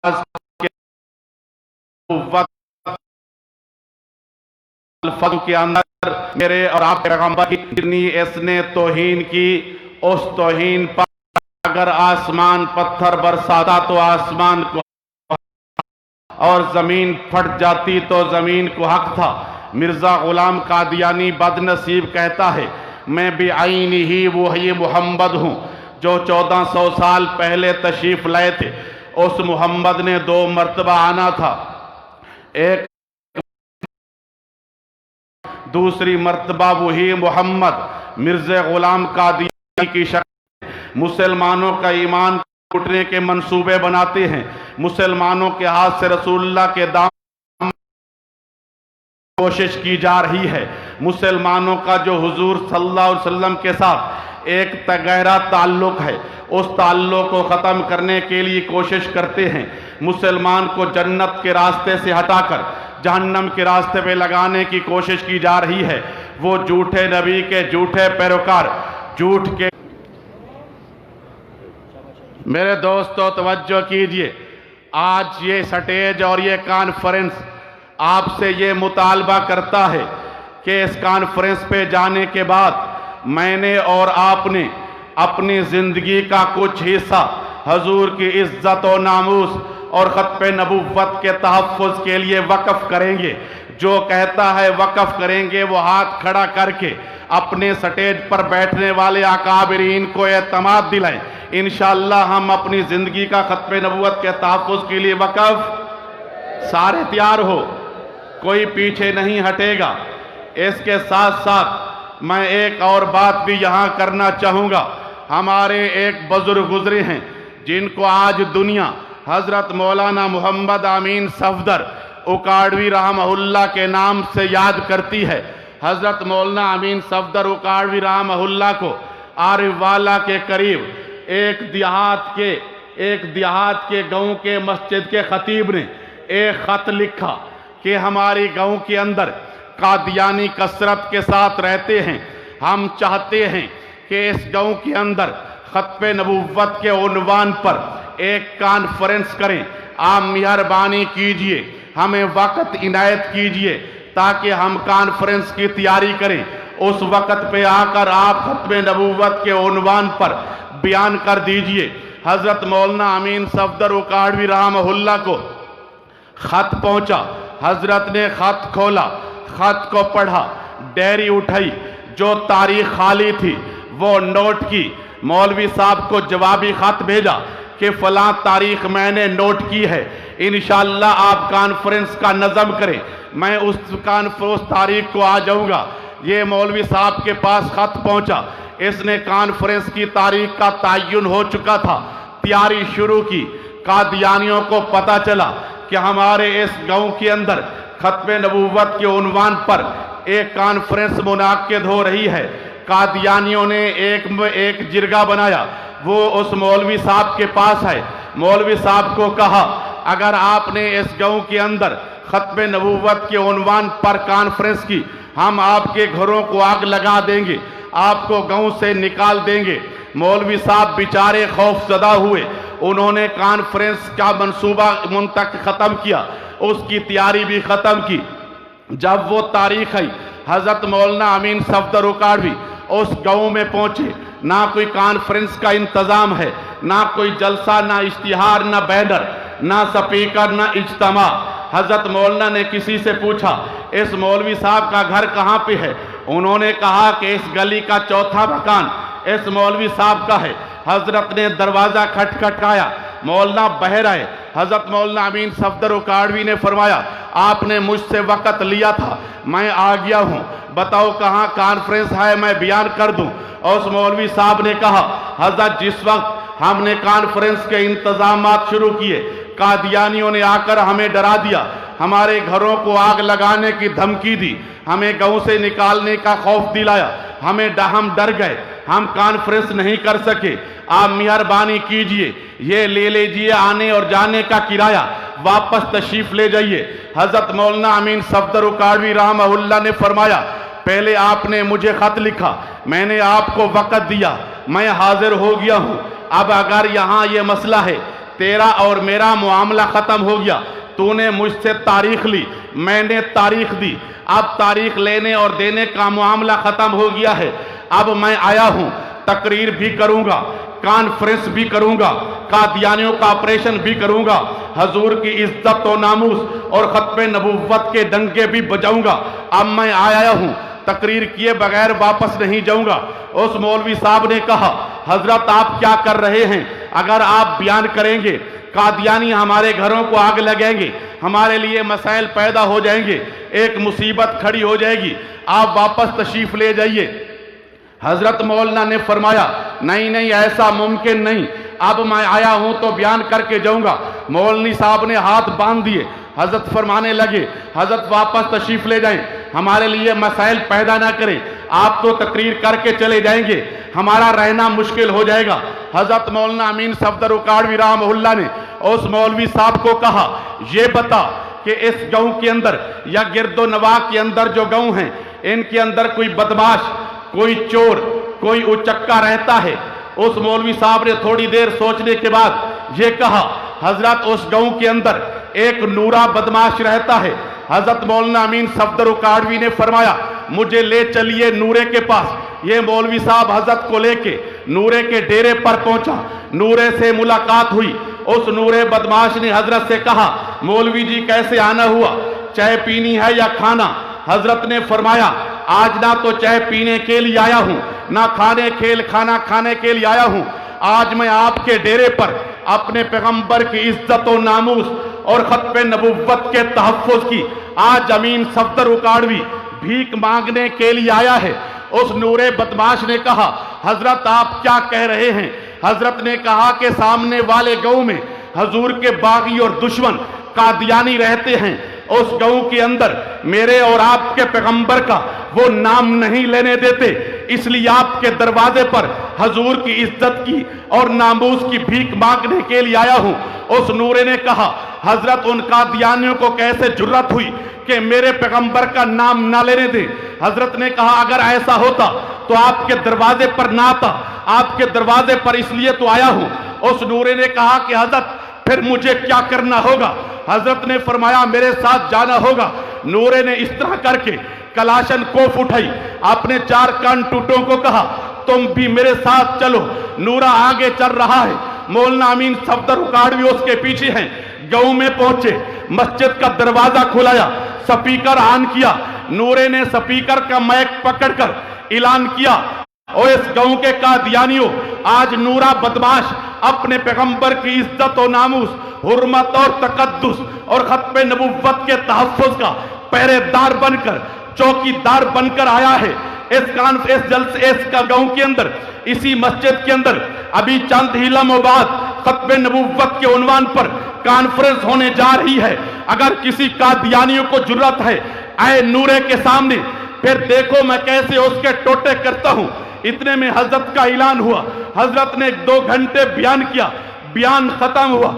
الفضل کے اندر میرے اور آپ پیغمبر کی جتنی اس نے توہین کی، اس توہین پر اگر آسمان پتھر برساتا تو آسمان کو اور زمین پھٹ جاتی تو زمین کو حق تھا۔ مرزا غلام قادیانی بد نصیب کہتا ہے میں بعین ہی وہی محمد ہوں جو 1400 سال پہلے تشریف لائے تھے۔ اس محمد نے 2 مرتبہ آنا تھا، ایک دوسری مرتبہ وہی محمد مرزا غلام قادیانی کی شکل مسلمانوں کا ایمان ٹوٹنے کے منصوبے بناتے ہیں، مسلمانوں کے ہاتھ سے رسول اللہ کے دام کوشش کی جا رہی ہے۔ مسلمانوں کا جو حضور صلی اللہ علیہ وسلم کے ساتھ ایک گہرا تعلق ہے، اس تعلق کو ختم کرنے کے لیے کوشش کرتے ہیں۔ مسلمان کو جنت کے راستے سے ہٹا کر جہنم کے راستے پہ لگانے کی کوشش کی جا رہی ہے۔ وہ جھوٹے نبی کے جھوٹے پیروکار، جھوٹ کے میرے دوستو توجہ کیجئے، آج یہ سٹیج اور یہ کانفرنس آپ سے یہ مطالبہ کرتا ہے کہ اس کانفرنس پہ جانے کے بعد میں نے اور آپ نے اپنی زندگی کا کچھ حصہ حضور کی عزت و ناموس اور ختم نبوت کے تحفظ کے لیے وقف کریں گے۔ جو کہتا ہے وقف کریں گے وہ ہاتھ کھڑا کر کے اپنے سٹیج پر بیٹھنے والے اکابرین کو اعتماد دلائیں۔ انشاءاللہ ہم اپنی زندگی کا ختم نبوت کے تحفظ کے لیے وقف، سارے تیار ہو، کوئی پیچھے نہیں ہٹے گا۔ اس کے ساتھ ساتھ میں ایک اور بات بھی یہاں کرنا چاہوں گا۔ ہمارے ایک بزرگ گزرے ہیں جن کو آج دنیا حضرت مولانا محمد امین صفدر اکاڑوی رحمہ اللہ کے نام سے یاد کرتی ہے۔ حضرت مولانا امین صفدر اکاڑوی رحمہ اللہ کو عارف والا کے قریب ایک دیہات کے گاؤں کے مسجد کے خطیب نے ایک خط لکھا کہ ہماری گاؤں کے اندر قادیانی کثرت کے ساتھ رہتے ہیں، ہم چاہتے ہیں کہ اس گاؤں کے اندر ختم نبوت کے عنوان پر ایک کانفرنس کریں۔ آپ مہربانی کیجئے، ہمیں وقت عنایت کیجئے تاکہ ہم کانفرنس کی تیاری کریں۔ اس وقت پہ آ کر آپ ختم نبوت کے عنوان پر بیان کر دیجئے۔ حضرت مولانا امین صفدر اکاڑوی رحمہ اللہ کو خط پہنچا، حضرت نے خط کھولا، خط کو پڑھا، ڈیری اٹھائی، جو تاریخ خالی تھی وہ نوٹ کی، مولوی صاحب کو جوابی خط بھیجا کہ فلاں تاریخ میں نے نوٹ کی ہے، انشاءاللہ آپ کانفرنس کا نظم کریں، میں اس تاریخ کو آ جاؤں گا۔ یہ مولوی صاحب کے پاس خط پہنچا، اس نے کانفرنس کی تاریخ کا تعین ہو چکا تھا، تیاری شروع کی۔ قادیانیوں کو پتا چلا کہ ہمارے اس گاؤں کے اندر ختم نبوت کے عنوان پر ایک کانفرنس منعقد ہو رہی ہے۔ قادیانیوں نے ایک جرگہ بنایا، وہ اس مولوی صاحب کے پاس ہے۔ مولوی صاحب کو کہا اگر آپ نے اس گاؤں کے اندر ختم نبوت کے عنوان پر کانفرنس کی، ہم آپ کے گھروں کو آگ لگا دیں گے، آپ کو گاؤں سے نکال دیں گے۔ مولوی صاحب بیچارے خوف زدہ ہوئے، انہوں نے کانفرنس کا منصوبہ ختم کیا، اس کی تیاری بھی ختم کی۔ جب وہ تاریخ آئی، حضرت مولانا امین صفدر اکاڑوی اس گاؤں میں پہنچے، نہ کوئی کانفرنس کا انتظام ہے، نہ کوئی جلسہ، نہ اشتہار، نہ بینر، نہ سپیکر، نہ اجتماع۔ حضرت مولانا نے کسی سے پوچھا اس مولوی صاحب کا گھر کہاں پہ ہے؟ انہوں نے کہا کہ اس گلی کا چوتھا مکان اس مولوی صاحب کا ہے۔ حضرت نے دروازہ کھٹکھٹایا، مولانا باہر آئے۔ حضرت مولانا امین صفدر اکاڑوی نے فرمایا آپ نے مجھ سے وقت لیا تھا، میں آ گیا ہوں، بتاؤ کہاں کانفرنس ہے، میں بیان کر دوں۔ اور اس مولوی صاحب نے کہا حضرت جس وقت ہم نے کانفرنس کے انتظامات شروع کیے، قادیانیوں نے آ کر ہمیں ڈرا دیا، ہمارے گھروں کو آگ لگانے کی دھمکی دی، ہمیں گاؤں سے نکالنے کا خوف دلایا، ہم ڈر گئے، ہم کانفرنس نہیں کر سکے۔ آپ مہربانی کیجئے، یہ لے لیجئے آنے اور جانے کا کرایہ، واپس تشریف لے جائیے۔ حضرت مولانا امین صفدر اکاڑوی رحمہ اللہ نے فرمایا پہلے آپ نے مجھے خط لکھا، میں نے آپ کو وقت دیا، میں حاضر ہو گیا ہوں، اب اگر یہاں یہ مسئلہ ہے تیرا اور میرا معاملہ ختم ہو گیا، تو نے مجھ سے تاریخ لی، میں نے تاریخ دی، اب تاریخ لینے اور دینے کا معاملہ ختم ہو گیا ہے۔ اب میں آیا ہوں، تقریر بھی کروں گا، کانفرنس بھی کروں گا، قادیانیوں کا آپریشن بھی کروں گا، حضور کی عزت و ناموس اور ختم نبوت کے ڈنکے بھی بجاؤں گا۔ اب میں آیا ہوں، تقریر کیے بغیر واپس نہیں جاؤں گا۔ اس مولوی صاحب نے کہا، حضرت آپ کیا کر رہے ہیں؟ اگر آپ بیان کریں گے قادیانی ہمارے گھروں کو آگ لگائیں گے، ہمارے لیے مسائل پیدا ہو جائیں گے، ایک مصیبت کھڑی ہو جائے گی، آپ واپس تشریف لے جائیے۔ حضرت مولانا نے فرمایا، نہیں نہیں، ایسا ممکن نہیں، اب میں آیا ہوں تو بیان کر کے جاؤں گا۔ مولوی صاحب نے ہاتھ باندھ دیے، حضرت فرمانے لگے، حضرت واپس تشریف لے جائیں، ہمارے لیے مسائل پیدا نہ کریں، آپ تو تقریر کر کے چلے جائیں گے، ہمارا رہنا مشکل ہو جائے گا۔ حضرت مولانا امین صفدر اکاڑوی رحمہ اللہ نے اس مولوی صاحب کو کہا، یہ بتا کہ اس گاؤں کے اندر یا گرد و نواح کے اندر جو گاؤں ہیں، ان کے اندر کوئی بدماش، کوئی چور، کوئی اچکا رہتا ہے؟ اس مولوی صاحب نے تھوڑی دیر سوچنے کے بعد یہ کہا، حضرت اس گاؤں کے اندر ایک نورا بدماش رہتا ہے۔ حضرت مولانا امین صفدر اکاڑوی نے فرمایا، مجھے لے چلیے نورے کے پاس۔ یہ مولوی صاحب حضرت کو لے کے نورے کے ڈیرے پر پہنچا، نورے سے ملاقات ہوئی۔ اس نورے بدماش نے حضرت سے کہا، مولوی جی کیسے آنا ہوا، چائے پینی ہے یا کھانا؟ حضرت نے فرمایا، آج نہ تو چائے پینے کے لیے آیا ہوں، نہ کھانا کھانے کے لیے آیا ہوں، آج میں آپ کے ڈیرے پر اپنے پیغمبر کی عزت و ناموس اور ختم نبوت کے تحفظ کی آج امین صفدر اکاڑوی بھیک مانگنے کے لیے آیا ہے۔ اس نورے بدماش نے کہا، حضرت آپ کیا کہہ رہے ہیں؟ حضرت نے کہا کہ سامنے والے گاؤں میں حضور کے باغی اور دشمن قادیانی رہتے ہیں، اس گاؤں کے اندر میرے اور آپ کے پیغمبر کا وہ نام نہیں لینے دیتے، اس لیے آپ کے دروازے پر حضور کی عزت کی اور ناموس کی بھیک مانگنے کے لیے آیا ہوں۔ اس نورے نے کہا، حضرت ان قادیانیوں کو کیسے جرأت ہوئی کہ میرے پیغمبر کا نام نہ لینے دیں؟ حضرت نے کہا، اگر ایسا ہوتا تو آپ کے دروازے پر نہ آتا، آپ کے دروازے پر اس لیے تو آیا ہوں۔ اس نورے نے کہا کہ حضرت پھر مجھے کیا کرنا ہوگا؟ حضرت نے فرمایا، میرے ساتھ جانا ہوگا۔ نورے نے اس طرح کر کے کلاشن کوف اٹھائی، اپنے 4 کان ٹوٹوں کو کہا، تم بھی میرے ساتھ چلو۔ نورا آگے چل رہا ہے، مولانا امین صفدر اکاڑوی اس کے پیچھے ہیں۔ گاؤں میں پہنچے، مسجد کا دروازہ کھلایا، سپیکر آن کیا۔ نورے نے سپیکر کا مائک پکڑ کر اعلان کیا، اور اس گاؤں کے قادیانیوں، آج نورا بدماش اپنے پیغمبر کی عزت و ناموس، حرمت اور تقدس اور ختم نبوت کے تحفظ کا پہرے دار بن کر، چوکی دار بن کر آیا ہے۔ اس گاؤں کے اندر، اسی مسجد کے اندر ابھی چند ہی لمحوں بعد ختم نبوت کے عنوان پر کانفرنس ہونے جا رہی ہے۔ اگر کسی قادیانیوں کو جرأت ہے آئے نورے کے سامنے، پھر دیکھو میں کیسے اس کے ٹوٹے کرتا ہوں۔ اتنے میں حضرت کا اعلان ہوا، حضرت نے 2 گھنٹے بیان کیا، بیان ختم ہوا،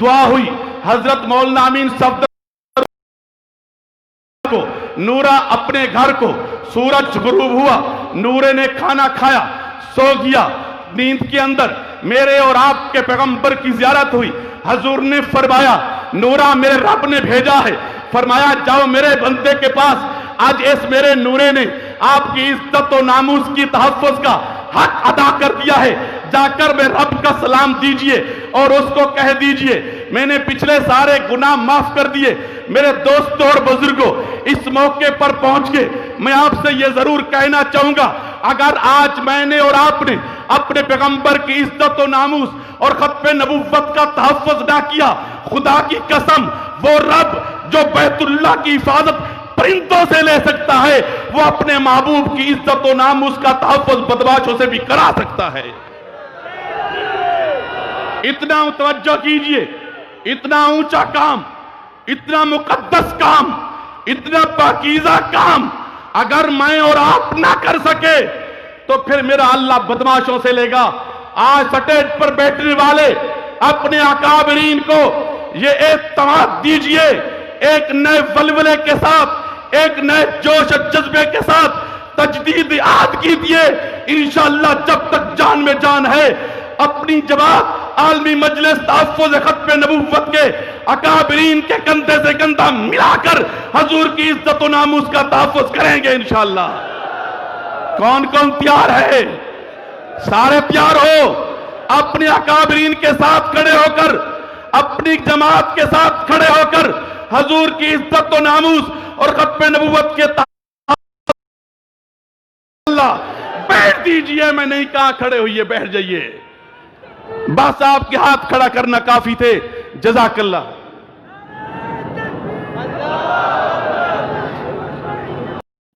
دعا ہوئی۔ حضرت مولانا امین صفدر کو نورا اپنے گھر کو، سورج غروب ہوا، نورے نے کھانا کھایا، سو گیا۔ نیند کے اندر میرے اور آپ کے پیغمبر کی زیارت ہوئی۔ حضور نے فرمایا، نورا میرے رب نے بھیجا ہے، فرمایا جاؤ میرے بندے کے پاس، آج اس میرے نورے نے آپ کی عزت و ناموس کی تحفظ کا حق ادا کر دیا ہے، جا کر میں رب کا سلام دیجئے اور اس کو کہہ دیجئے میں نے پچھلے سارے گناہ معاف کر دیے۔ میرے دوستوں اور بزرگوں، اس موقع پر پہنچ کے میں آپ سے یہ ضرور کہنا چاہوں گا، اگر آج میں نے اور آپ نے اپنے پیغمبر کی عزت و ناموس اور ختم نبوت کا تحفظ نہ کیا، خدا کی قسم وہ رب جو بیت اللہ کی حفاظت پرندوں سے لے سکتا ہے، وہ اپنے محبوب کی عزت و ناموس کا تحفظ بدماشوں سے بھی کرا سکتا ہے۔ اتنا توجہ کیجئے، اتنا اونچا کام، اتنا مقدس کام، اتنا پاکیزہ کام اگر میں اور آپ نہ کر سکے تو پھر میرا اللہ بدماشوں سے لے گا۔ آج سٹیج پر بیٹھنے والے اپنے اکابرین کو یہ اعتماد دیجئے، ایک نئے ولولے کے ساتھ، ایک نئے جوش و جذبے کے ساتھ تجدید عہد کیجئے۔ انشاءاللہ جب تک جان میں جان ہے اپنی جماعت عالمی مجلس تحفظ ختم نبوت کے اکابرین کے کندھے سے کندھا ملا کر حضور کی عزت و ناموس کا تحفظ کریں گے انشاءاللہ۔ کون کون تیار ہے؟ سارے تیار ہو، اپنے اکابرین کے ساتھ کھڑے ہو کر، اپنی جماعت کے ساتھ کھڑے ہو کر حضور کی عزت و ناموس اور ختم نبوت کے اللہ بیٹھ دیجئے، میں نہیں کہا کھڑے ہوئیے، بیٹھ جائیے، بس آپ کے ہاتھ کھڑا کرنا کافی تھے۔ جزاک اللہ۔